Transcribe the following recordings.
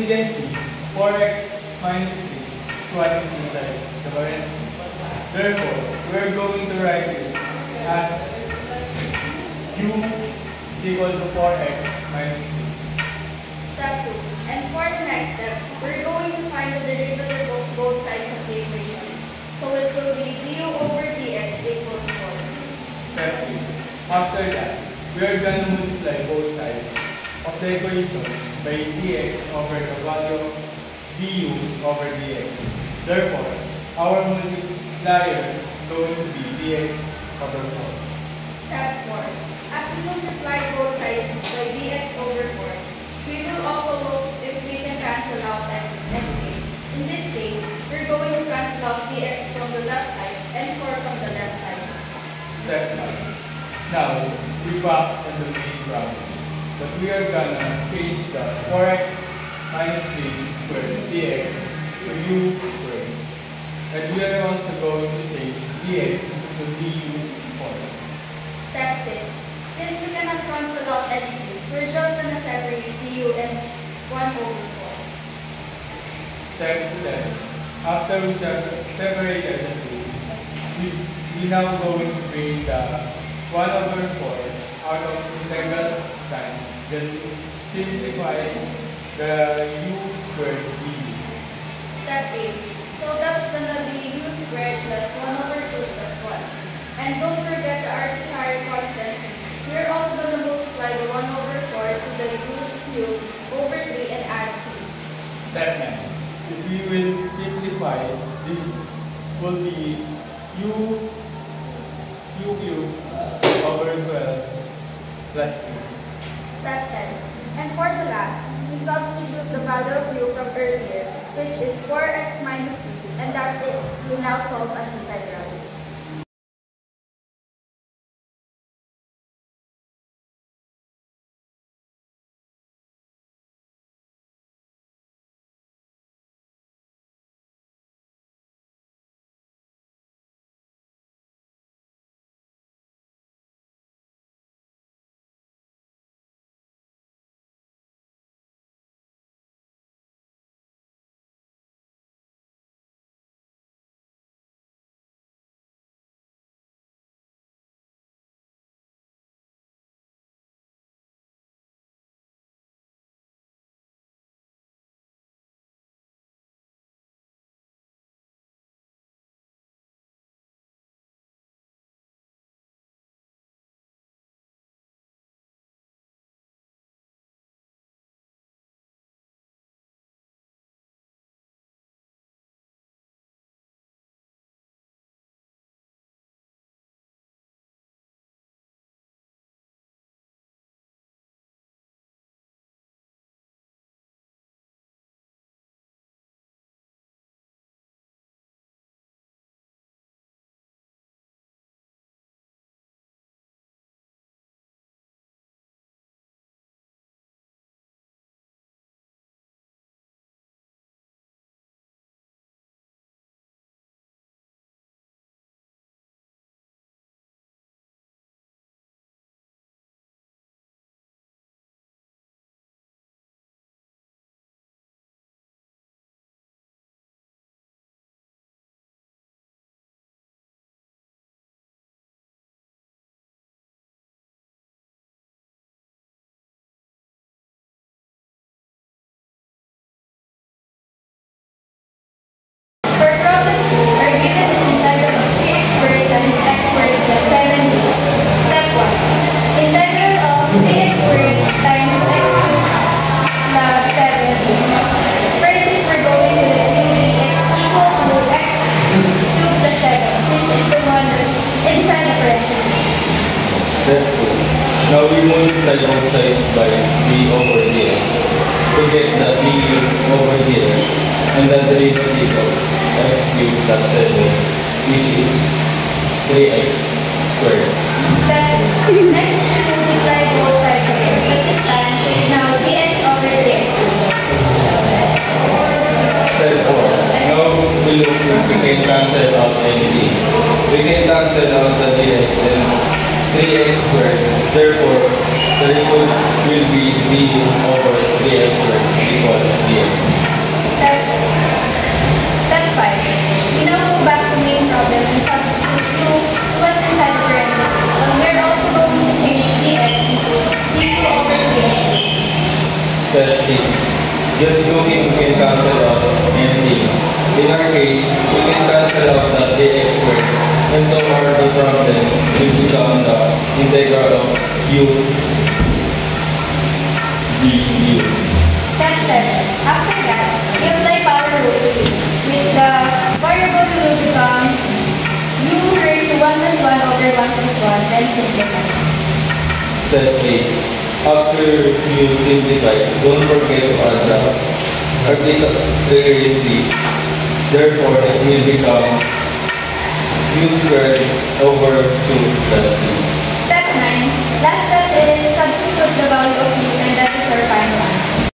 you can see, 4x minus 3 is what is inside the parentheses. Therefore, we are going to write it as u is equal to 4x minus 3. Step 2. And for the next step, we're going to find the derivative of both sides of the equation. So it will be du over dx equals 4. Step 3. After that, we are going to multiply both sides of the equation by dx over the value of du over dx. Therefore, our multiplier is going to be dx over 4. Step 4. As we multiply both sides by dx over 4, we will also look if we can cancel out anything. In this case, we're going to cancel out dx from the left side and 4 from the left side. Step 9. Now, we back on the main problem. But we are gonna change the 4x minus 3 squared dx to u squared. And we are also going to change dx to du4. Step 6. Since we cannot cancel out anything, we're just gonna separate du and 1 over 4. Step 7. After we separated the two, we now going to bring the 1 over 4 out of integral sign. Then simplify the u squared du. Step 8. So that's gonna be u squared plus 1 over 2 plus 1. And don't forget the arbitrary constants. We're also gonna multiply the 1 over 4 to the u cubed over 3 and add 2. Step 9. If we will simplify, this will be u cubed over 12 plus 2. Step 10. And for the last, we substitute the value of u from earlier, which is 4x minus 2, and that's it. We now solve an integral. Now we multiply both sides by d over dx to get the du over dx and the derivative of x cubed plus 7, which is 3x squared. Next, we multiply both sides again, but this time, now dx over dx. Step 4. Now we look if we can cancel out anything. We can cancel out the dx and 3x squared. Therefore, the result will be d over dx squared equals dx. Step, step 5. We now go back to main problem and substitute what's inside the parentheses. We're also going to change dx into d2 over dx. Step 6. Just looking, we can cancel out anything. In our case, we can cancel out the dx squared, and so our the problem will become the integral of u du. Step 7. After that, we apply power rule to u, which the variable will become u raised to 1 plus 1 over 1 plus 1, then simplify. Step 8. After you simplify, don't forget to add the arbitrary c. Therefore, it will become u squared over 2 plus c. Step 9. Last step is substitute the value of u, and that is our final answer.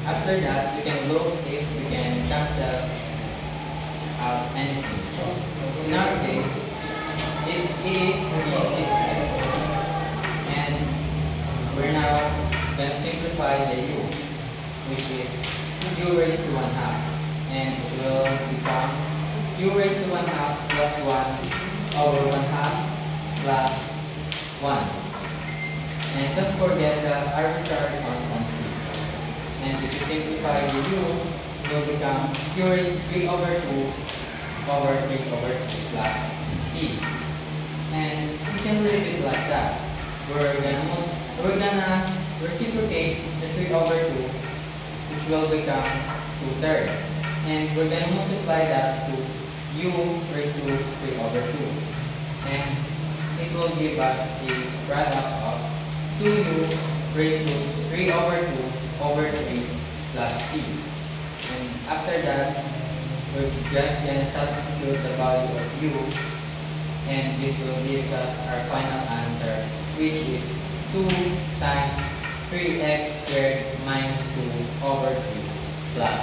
after that, we can look if we can cancel out anything. In our case, it is 3/6, and we're now going to simplify the u, which is u raised to 1/2, and it will become u raised to 1/2 plus 1 over 1/2 plus 1. And don't forget the arbitrary constant c. And if you simplify the u, it will become u raised to 3 over 2 over 3 over 2 plus c. And we can leave it like that. We're gonna reciprocate the 3 over 2, which will become 2/3. And we're gonna multiply that to u raised to 3 over 2. And it will give us a product of 2u raised to 3 over 2 over 3 plus c. And after that, we're just gonna substitute the value of u, and this will give us our final answer, which is 2 times 3x squared minus 2 over 3 plus